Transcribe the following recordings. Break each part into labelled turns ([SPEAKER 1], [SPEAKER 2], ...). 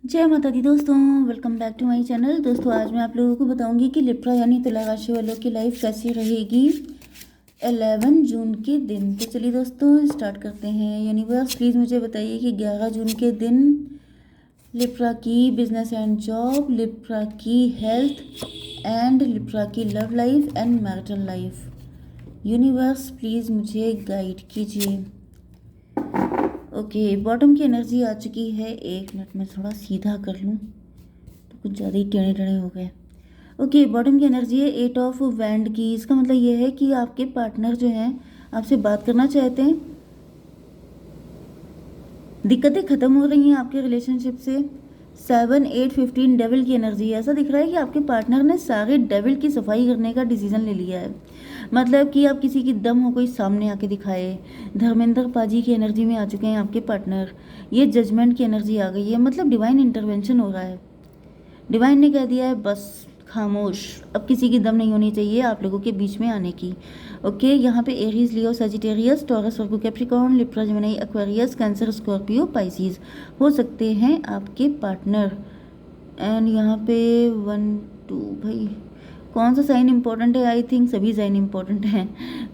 [SPEAKER 1] जय माता दी दोस्तों, welcome back to my channel. दोस्तों आज मैं आप लोगों को बताऊंगी कि लिब्रा यानी तुला राशि वालों की लाइफ कैसी रहेगी 11 जून के दिन। तो चलिए दोस्तों स्टार्ट करते हैं। यूनिवर्स प्लीज़ मुझे बताइए कि 11 जून के दिन लिब्रा की बिजनेस एंड जॉब, लिब्रा की हेल्थ एंड लिब्रा की love life and marital life. Universe please मुझे गाइड कीजिए। ओके, बॉटम की एनर्जी आ चुकी है। एक मिनट में थोड़ा सीधा कर लूँ, तो कुछ ज़्यादा ही टेढ़े टेढ़े हो गए। ओके, बॉटम की एनर्जी है 8 ऑफ वैंड की। इसका मतलब ये है कि आपके पार्टनर जो हैं आपसे बात करना चाहते हैं, दिक्कतें ख़त्म हो रही हैं आपके रिलेशनशिप से। 7 8 15 डेविल की एनर्जी है। ऐसा दिख रहा है कि आपके पार्टनर ने सारे डेविल की सफाई करने का डिसीजन ले लिया है। मतलब कि आप किसी की दम हो कोई सामने आके दिखाए। धर्मेंद्र पाजी की एनर्जी में आ चुके हैं आपके पार्टनर। ये जजमेंट की एनर्जी आ गई है, मतलब डिवाइन इंटरवेंशन हो रहा है। डिवाइन ने कह दिया है बस खामोश, अब किसी की दम नहीं होनी चाहिए आप लोगों के बीच में आने की। ओके, यहाँ पे Aries, Leo, Sagittarius, Taurus, Virgo, Capricorn, Libra, Gemini, Aquarius, Cancer, Scorpio, Pisces हो सकते हैं आपके पार्टनर। एंड यहाँ पे 1 2 भाई कौन सा साइन इंपॉर्टेंट है? आई थिंक सभी साइन इंपॉर्टेंट हैं।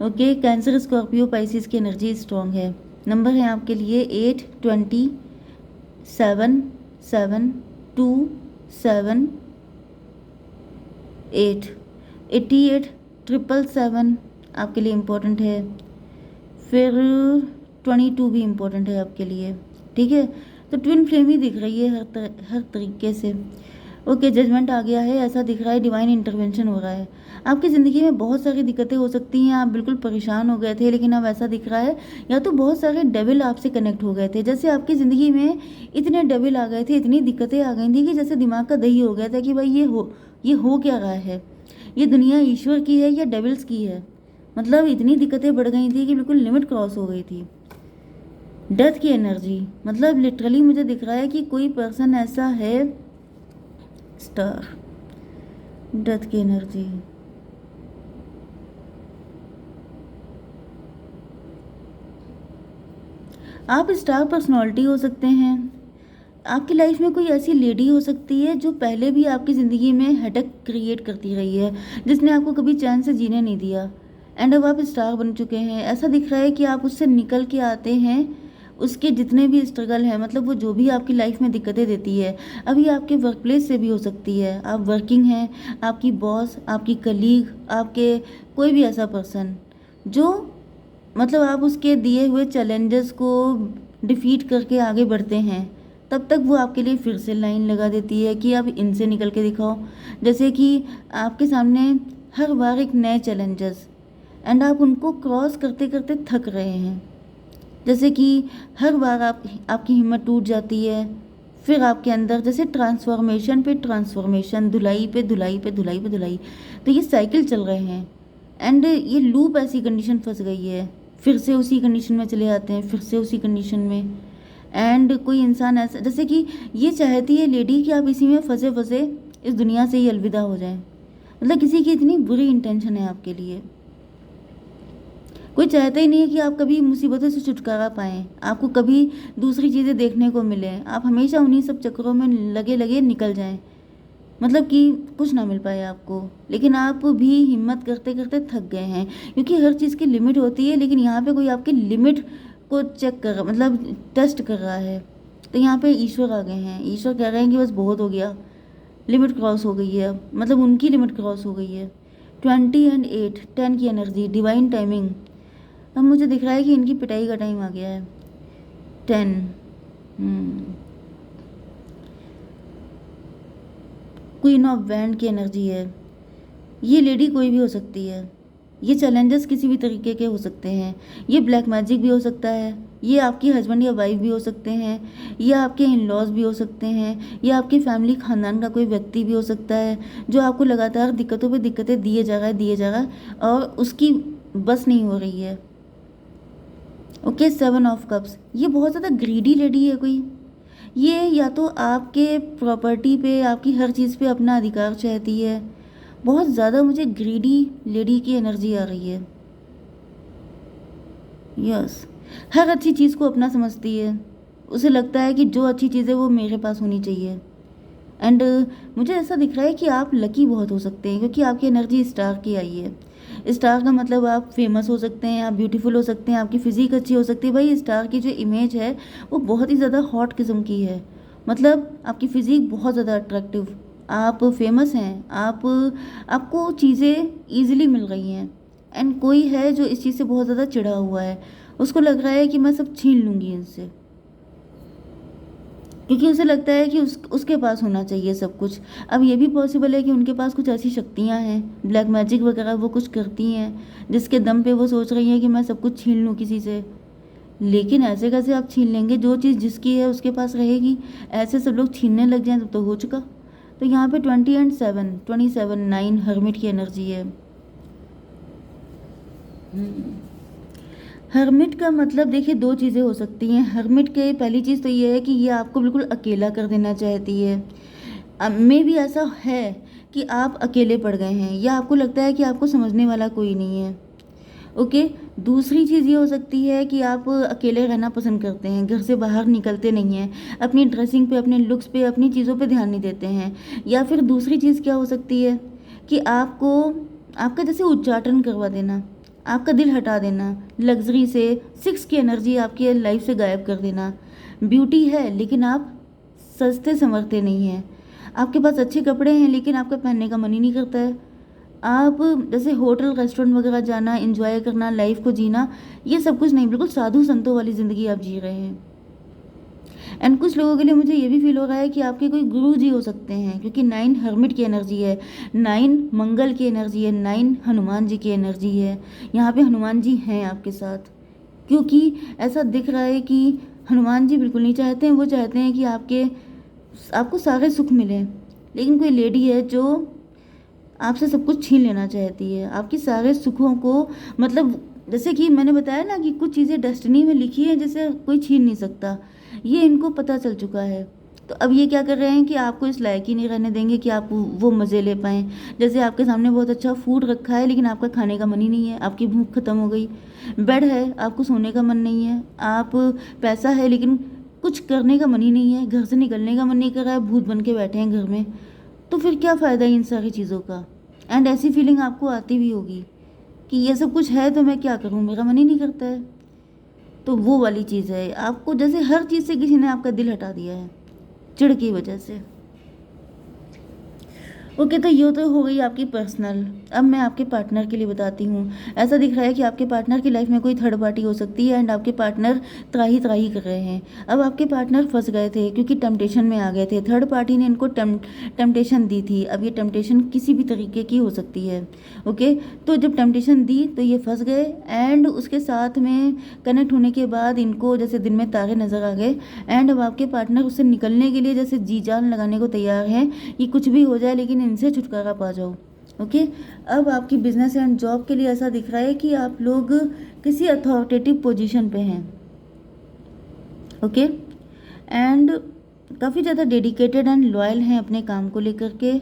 [SPEAKER 1] ओके, कैंसर, स्कॉर्पियो, पाइसीज की एनर्जी स्ट्रॉन्ग है। नंबर है आपके लिए 8 20 7 7 2 7 8 88 777 आपके लिए इम्पोर्टेंट है। फिर 22 भी इम्पोर्टेंट है आपके लिए। ठीक है, तो ट्विन फ्लेम ही दिख रही है हर तरीके से। ओके, जजमेंट आ गया है। ऐसा दिख रहा है डिवाइन इंटरवेंशन हो रहा है। आपकी ज़िंदगी में बहुत सारी दिक्कतें हो सकती हैं, आप बिल्कुल परेशान हो गए थे, लेकिन अब ऐसा दिख रहा है या तो बहुत सारे डेविल आपसे कनेक्ट हो गए थे। जैसे आपकी ज़िंदगी में इतने डेविल आ गए थे, इतनी दिक्कतें आ गई थी कि जैसे दिमाग का दही हो गया था कि भाई ये हो क्या रहा है, ये दुनिया ईश्वर की है या डेविल्स की है। मतलब इतनी दिक्कतें बढ़ गई थी कि बिल्कुल लिमिट क्रॉस हो गई थी। डेथ की एनर्जी, मतलब लिटरली मुझे दिख रहा है कि कोई पर्सन ऐसा है। स्टार, डेथ की एनर्जी, आप स्टार पर्सनालिटी हो सकते हैं। आपकी लाइफ में कोई ऐसी लेडी हो सकती है जो पहले भी आपकी ज़िंदगी में हेडेक क्रिएट करती रही है, जिसने आपको कभी चैन से जीने नहीं दिया। एंड अब आप स्टार बन चुके हैं। ऐसा दिख रहा है कि आप उससे निकल के आते हैं। उसके जितने भी स्ट्रगल है, मतलब वो जो भी आपकी लाइफ में दिक्कतें देती है, अभी आपके वर्क प्लेस से भी हो सकती है। आप वर्किंग हैं, आपकी बॉस, आपकी कलीग, आपके कोई भी ऐसा पर्सन जो, मतलब आप उसके दिए हुए चैलेंजेस को डिफीट करके आगे बढ़ते हैं, तब तक वो आपके लिए फिर से लाइन लगा देती है कि आप इनसे निकल के दिखाओ। जैसे कि आपके सामने हर बार एक नए चैलेंजेस, एंड आप उनको क्रॉस करते करते थक रहे हैं। जैसे कि हर बार आपकी हिम्मत टूट जाती है। फिर आपके अंदर जैसे ट्रांसफॉर्मेशन पे ट्रांसफॉर्मेशन, धुलाई पे धुलाई पे धुलाई पे धुलाई, तो ये साइकिल चल रहे हैं। एंड ये लूप ऐसी कंडीशन फंस गई है, फिर से उसी कंडीशन में चले जाते हैं, फिर से उसी कंडीशन में। एंड कोई इंसान ऐसा, जैसे कि ये चाहती है लेडी कि आप इसी में फंसे फंसे इस दुनिया से ही अलविदा हो जाए। मतलब किसी की इतनी बुरी इंटेंशन है आपके लिए। कोई चाहता ही नहीं है कि आप कभी मुसीबतों से छुटकारा पाएँ, आपको कभी दूसरी चीज़ें देखने को मिलें, आप हमेशा उन्हीं सब चक्करों में लगे लगे निकल जाएं, मतलब कि कुछ ना मिल पाए आपको। लेकिन आप भी हिम्मत करते करते थक गए हैं, क्योंकि हर चीज़ की लिमिट होती है। लेकिन यहाँ पे कोई आपकी लिमिट को चेक कर, मतलब टेस्ट कर रहा है। तो यहाँ पे ईश्वर आ गए हैं। ईश्वर कह रहे हैं कि बस बहुत हो गया, लिमिट क्रॉस हो गई है। मतलब उनकी लिमिट क्रॉस हो गई है। 20 एंड 8 10 की एनर्जी, डिवाइन टाइमिंग। अब मुझे दिख रहा है कि इनकी पिटाई का टाइम आ गया है। 10 क्वीन ऑफ वैंड की एनर्जी है। ये लेडी कोई भी हो सकती है। ये चैलेंजेस किसी भी तरीके के हो सकते हैं। ये ब्लैक मैजिक भी हो सकता है, ये आपकी हस्बैंड या वाइफ भी हो सकते हैं, या आपके इन लॉज भी हो सकते हैं, या आपकी फैमिली खानदान का कोई व्यक्ति भी हो सकता है जो आपको लगातार दिक्कतों पे दिक्कतें दिए जा रहा है और उसकी बस नहीं हो रही है। ओके, 7 ऑफ कप्स, ये बहुत ज़्यादा ग्रीडी लेडी है कोई। ये या तो आपके प्रॉपर्टी पे, आपकी हर चीज़ पे अपना अधिकार चाहती है। बहुत ज़्यादा मुझे ग्रीडी लेडी की एनर्जी आ रही है। यस, हर अच्छी चीज़ को अपना समझती है। उसे लगता है कि जो अच्छी चीज़ है वो मेरे पास होनी चाहिए। एंड मुझे ऐसा दिख रहा है कि आप लकी बहुत हो सकते हैं, क्योंकि आपकी एनर्जी स्टार की आई है। स्टार का मतलब आप फेमस हो सकते हैं, आप ब्यूटीफुल हो सकते हैं, आपकी फ़िज़िक अच्छी हो सकती है। भाई स्टार की जो इमेज है वो बहुत ही ज़्यादा हॉट किस्म की है। मतलब आपकी फ़िज़िक बहुत ज़्यादा अट्रैक्टिव, आप फेमस हैं, आपको चीज़ें ईजिली मिल रही हैं। एंड कोई है जो इस चीज़ से बहुत ज़्यादा चिढ़ा हुआ है, उसको लग रहा है कि मैं सब छीन लूँगी इनसे, क्योंकि उसे लगता है कि उसके पास होना चाहिए सब कुछ। अब ये भी पॉसिबल है कि उनके पास कुछ ऐसी शक्तियाँ हैं, ब्लैक मैजिक वगैरह वो कुछ करती हैं, जिसके दम पे वो सोच रही हैं कि मैं सब कुछ छीन लूँ किसी से। लेकिन ऐसे कैसे आप छीन लेंगे? जो चीज़ जिसकी है उसके पास रहेगी। ऐसे सब लोग छीनने लग जाएं तो हो चुका। तो यहाँ पे 20 एंड 7, 27, 9 हर्मिट की एनर्जी है। हर्मिट का मतलब देखिए दो चीज़ें हो सकती हैं। हर्मिट के पहली चीज़ तो ये है कि ये आपको बिल्कुल अकेला कर देना चाहती है। मे भी ऐसा है कि आप अकेले पड़ गए हैं, या आपको लगता है कि आपको समझने वाला कोई नहीं है। ओके। दूसरी चीज़ ये हो सकती है कि आप अकेले रहना पसंद करते हैं, घर से बाहर निकलते नहीं हैं, अपनी ड्रेसिंग पे, अपने लुक्स पे, अपनी चीज़ों पे ध्यान नहीं देते हैं। या फिर दूसरी चीज़ क्या हो सकती है कि आपको आपका जैसे उच्चाटन करवा देना, आपका दिल हटा देना, लग्जरी से 6 की एनर्जी आपकी लाइफ से गायब कर देना। ब्यूटी है लेकिन आप सस्ते संवरते नहीं हैं, आपके पास अच्छे कपड़े हैं लेकिन आपका पहनने का मन ही नहीं करता है। आप जैसे होटल रेस्टोरेंट वगैरह जाना, एंजॉय करना, लाइफ को जीना, ये सब कुछ नहीं, बिल्कुल साधु संतों वाली ज़िंदगी आप जी रहे हैं। एंड कुछ लोगों के लिए मुझे ये भी फील हो रहा है कि आपके कोई गुरु जी हो सकते हैं, क्योंकि 9 हर्मिट की एनर्जी है, 9 मंगल की एनर्जी है, 9 हनुमान जी की एनर्जी है। यहाँ पे हनुमान जी हैं आपके साथ, क्योंकि ऐसा दिख रहा है कि हनुमान जी बिल्कुल नहीं चाहते हैं, वो चाहते हैं कि आपको सारे सुख मिलें। लेकिन कोई लेडी है जो आपसे सब कुछ छीन लेना चाहती है, आपकी सारे सुखों को। मतलब जैसे कि मैंने बताया ना कि कुछ चीज़ें डेस्टिनी में लिखी है जिसे कोई छीन नहीं सकता, ये इनको पता चल चुका है। तो अब ये क्या कर रहे हैं कि आपको इस लायक ही नहीं रहने देंगे कि आप वो मज़े ले पाएँ। जैसे आपके सामने बहुत अच्छा फूड रखा है लेकिन आपका खाने का मन ही नहीं है, आपकी भूख खत्म हो गई। बेड है, आपको सोने का मन नहीं है। आप पैसा है लेकिन कुछ करने का मन ही नहीं है, घर से निकलने का मन नहीं कर रहा है, भूत बन के बैठे हैं घर में। तो फिर क्या फ़ायदा इन सारी चीज़ों का? एंड ऐसी फीलिंग आपको आती भी होगी कि ये सब कुछ है तो मैं क्या करूं, मेरा मन ही नहीं करता है। तो वो वाली चीज़ है, आपको जैसे हर चीज़ से किसी ने आपका दिल हटा दिया है चिढ़ की वजह से। ओके, तो ये तो हो गई आपकी पर्सनल। अब मैं आपके पार्टनर के लिए बताती हूँ। ऐसा दिख रहा है कि आपके पार्टनर की लाइफ में कोई थर्ड पार्टी हो सकती है एंड आपके पार्टनर त्राही त्राही कर रहे हैं। अब आपके पार्टनर फंस गए थे क्योंकि टेम्पटेशन में आ गए थे, थर्ड पार्टी ने इनको टेम्पटेशन दी थी। अब ये टेम्पटेशन किसी भी तरीके की हो सकती है। ओके, तो जब टेम्पटेशन दी तो ये फंस गए एंड उसके साथ में कनेक्ट होने के बाद इनको जैसे दिन में तारे नज़र आ गए। एंड अब आपके पार्टनर उससे निकलने के लिए जैसे जी जान लगाने को तैयार हैं कि कुछ भी हो जाए लेकिन इनसे छुटकारा पा जाओ। ओके, अब आपकी बिजनेस एंड जॉब के लिए ऐसा दिख रहा है कि आप लोग किसी अथॉरिटेटिव पोजीशन पे हैं। ओके, एंड काफ़ी ज़्यादा डेडिकेटेड एंड लॉयल हैं अपने काम को लेकर के।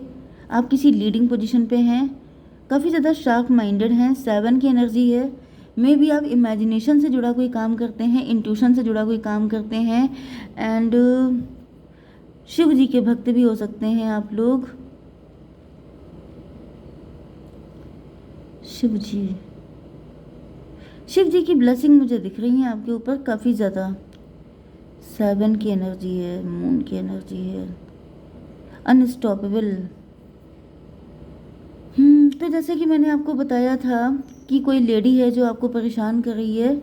[SPEAKER 1] आप किसी लीडिंग पोजीशन पे हैं, काफ़ी ज़्यादा शार्प माइंडेड हैं, 7 की एनर्जी है। मे बी आप इमेजिनेशन से जुड़ा कोई काम करते हैं, इंट्यूशन से जुड़ा कोई काम करते हैं। एंड शिव जी के भक्त भी हो सकते हैं आप लोग। शिव जी की ब्लेसिंग मुझे दिख रही है आपके ऊपर काफ़ी ज़्यादा। 7 की एनर्जी है, मून की एनर्जी है, अनस्टॉपेबल। तो जैसे कि मैंने आपको बताया था कि कोई लेडी है जो आपको परेशान कर रही है,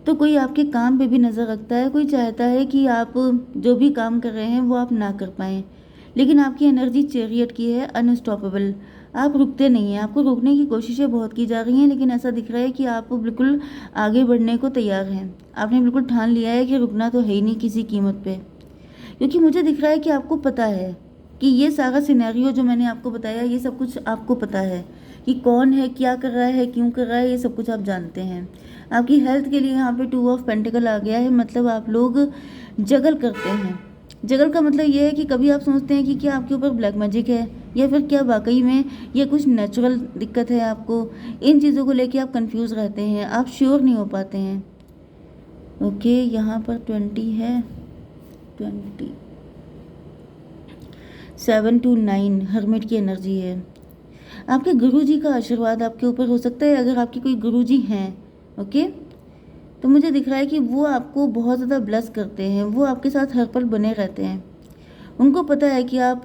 [SPEAKER 1] तो कोई आपके काम पे भी नज़र रखता है, कोई चाहता है कि आप जो भी काम कर रहे हैं वो आप ना कर पाएँ। लेकिन आपकी एनर्जी चैरियट की है, अनस्टॉपेबल। आप रुकते नहीं हैं, आपको रोकने की कोशिशें बहुत की जा रही हैं लेकिन ऐसा दिख रहा है कि आप बिल्कुल आगे बढ़ने को तैयार हैं। आपने बिल्कुल ठान लिया है कि रुकना तो है ही नहीं किसी कीमत पे, क्योंकि मुझे दिख रहा है कि आपको पता है कि ये सारा सिनेरियो जो मैंने आपको बताया ये सब कुछ आपको पता है कि कौन है, क्या कर रहा है, क्यों कर रहा है, ये सब कुछ आप जानते हैं। आपकी हेल्थ के लिए यहाँ पे 2 ऑफ पेंटिकल आ गया है, मतलब आप लोग जगल करते हैं। जगल का मतलब ये है कि कभी आप सोचते हैं कि क्या आपके ऊपर ब्लैक मैजिक है या फिर क्या वाकई में ये कुछ नेचुरल दिक्कत है आपको। इन चीज़ों को लेके आप कंफ्यूज रहते हैं, आप श्योर नहीं हो पाते हैं। ओके, यहाँ पर 20 है, 20, 7 to 9 हर्मिट की एनर्जी है। आपके गुरुजी का आशीर्वाद आपके ऊपर हो सकता है, अगर आपके कोई गुरुजी हैं, ओके, तो मुझे दिख रहा है कि वो आपको बहुत ज़्यादा ब्लेस करते हैं, वो आपके साथ हर पल बने रहते हैं। उनको पता है कि आप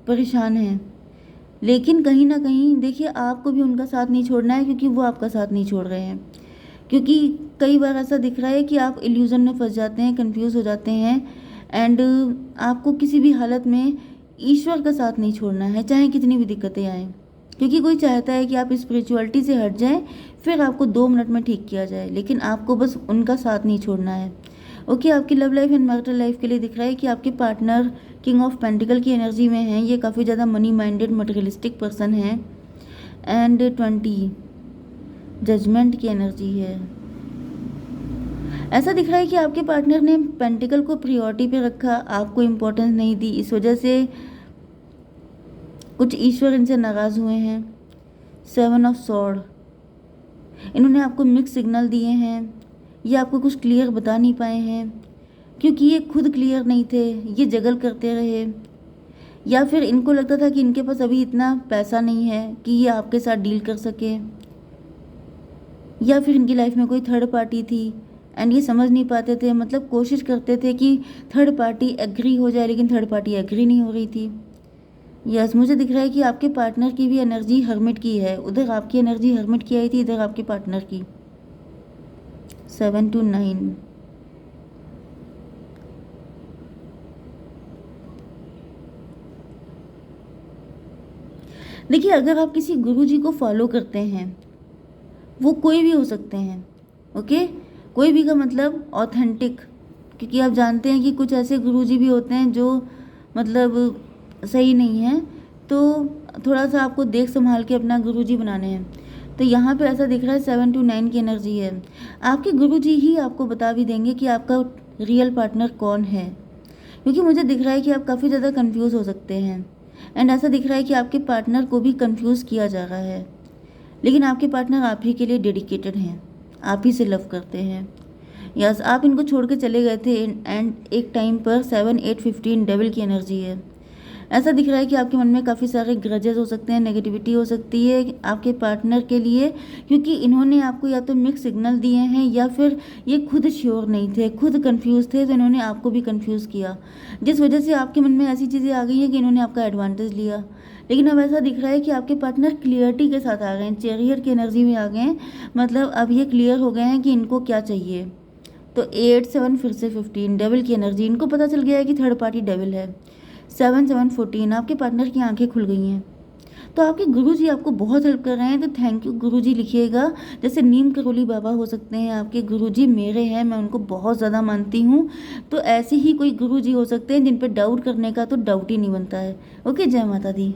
[SPEAKER 1] परेशान हैं, लेकिन कहीं ना कहीं देखिए आपको भी उनका साथ नहीं छोड़ना है, क्योंकि वो आपका साथ नहीं छोड़ रहे हैं। क्योंकि कई बार ऐसा दिख रहा है कि आप इल्यूज़न में फंस जाते हैं, कंफ्यूज हो जाते हैं, एंड आपको किसी भी हालत में ईश्वर का साथ नहीं छोड़ना है, चाहे कितनी भी दिक्कतें आएँ। क्योंकि कोई चाहता है कि आप स्पिरिचुअलिटी से हट जाएं, फिर आपको 2 मिनट में ठीक किया जाए, लेकिन आपको बस उनका साथ नहीं छोड़ना है। ओके, आपकी love life and marital life के लिए दिख रहा है कि आपके पार्टनर किंग ऑफ पेंटिकल की एनर्जी में हैं। ये काफ़ी ज़्यादा मनी माइंडेड मटेरियलिस्टिक पर्सन है। एंड 20 जजमेंट की एनर्जी है। ऐसा दिख रहा है कि आपके पार्टनर ने पेंटिकल को प्रायोरिटी पे रखा, आपको इम्पोर्टेंस नहीं दी, इस वजह से कुछ ईश्वर इनसे नाराज़ हुए हैं। 7 ऑफ सॉर्ड, इन्होंने आपको मिक्स सिग्नल दिए हैं, ये आपको कुछ क्लियर बता नहीं पाए हैं, क्योंकि ये खुद क्लियर नहीं थे, ये जगल करते रहे, या फिर इनको लगता था कि इनके पास अभी इतना पैसा नहीं है कि ये आपके साथ डील कर सके, या फिर इनकी लाइफ में कोई थर्ड पार्टी थी एंड ये समझ नहीं पाते थे, मतलब कोशिश करते थे कि थर्ड पार्टी एग्री हो जाए, लेकिन थर्ड पार्टी एग्री नहीं हो रही थी। यस, मुझे दिख रहा है कि आपके पार्टनर की भी एनर्जी हर्मिट की है, उधर आपकी एनर्जी हर्मिट की आई थी, इधर आपके पार्टनर की। 7 to 9 देखिए, अगर आप किसी गुरुजी को फॉलो करते हैं, वो कोई भी हो सकते हैं, ओके, कोई भी का मतलब ऑथेंटिक, क्योंकि आप जानते हैं कि कुछ ऐसे गुरुजी भी होते हैं जो मतलब सही नहीं है, तो थोड़ा सा आपको देख संभाल के अपना गुरुजी बनाने हैं। तो यहाँ पे ऐसा दिख रहा है 7 to 9 की एनर्जी है। आपके गुरुजी ही आपको बता भी देंगे कि आपका रियल पार्टनर कौन है, क्योंकि मुझे दिख रहा है कि आप काफ़ी ज़्यादा कंफ्यूज हो सकते हैं, एंड ऐसा दिख रहा है कि आपके पार्टनर को भी कंफ्यूज किया जा रहा है, लेकिन आपके पार्टनर आप ही के लिए डेडिकेटेड हैं, आप ही से लव करते हैं। यस, आप इनको छोड़ के चले गए थे एंड एक टाइम पर 7, 8, 15 डेविल की एनर्जी है। ऐसा दिख रहा है कि आपके मन में काफ़ी सारे ग्रजेस हो सकते हैं, नेगेटिविटी हो सकती है आपके पार्टनर के लिए, क्योंकि इन्होंने आपको या तो मिक्स सिग्नल दिए हैं, या फिर ये खुद श्योर नहीं थे, खुद कंफ्यूज थे, तो इन्होंने आपको भी कंफ्यूज किया, जिस वजह से आपके मन में ऐसी चीज़ें आ गई हैं कि इन्होंने आपका एडवांटेज लिया। लेकिन अब ऐसा दिख रहा है कि आपके पार्टनर क्लियरिटी के साथ आ गए हैं, चैरियट की एनर्जी में आ गए हैं, मतलब अब ये क्लियर हो गए हैं कि इनको क्या चाहिए। तो 8, 7 फिर से 15 डेविल की एनर्जी, इनको पता चल गया है कि थर्ड पार्टी डेविल है। 7, 7, 14 आपके पार्टनर की आंखें खुल गई हैं। तो आपके गुरुजी आपको बहुत हेल्प कर रहे हैं, तो थैंक यू गुरुजी लिखिएगा। जैसे नीम करोली बाबा हो सकते हैं आपके गुरुजी, मेरे हैं, मैं उनको बहुत ज़्यादा मानती हूँ। तो ऐसे ही कोई गुरुजी हो सकते हैं जिन पे डाउट करने का तो डाउट ही नहीं बनता है। ओके, जय माता दी।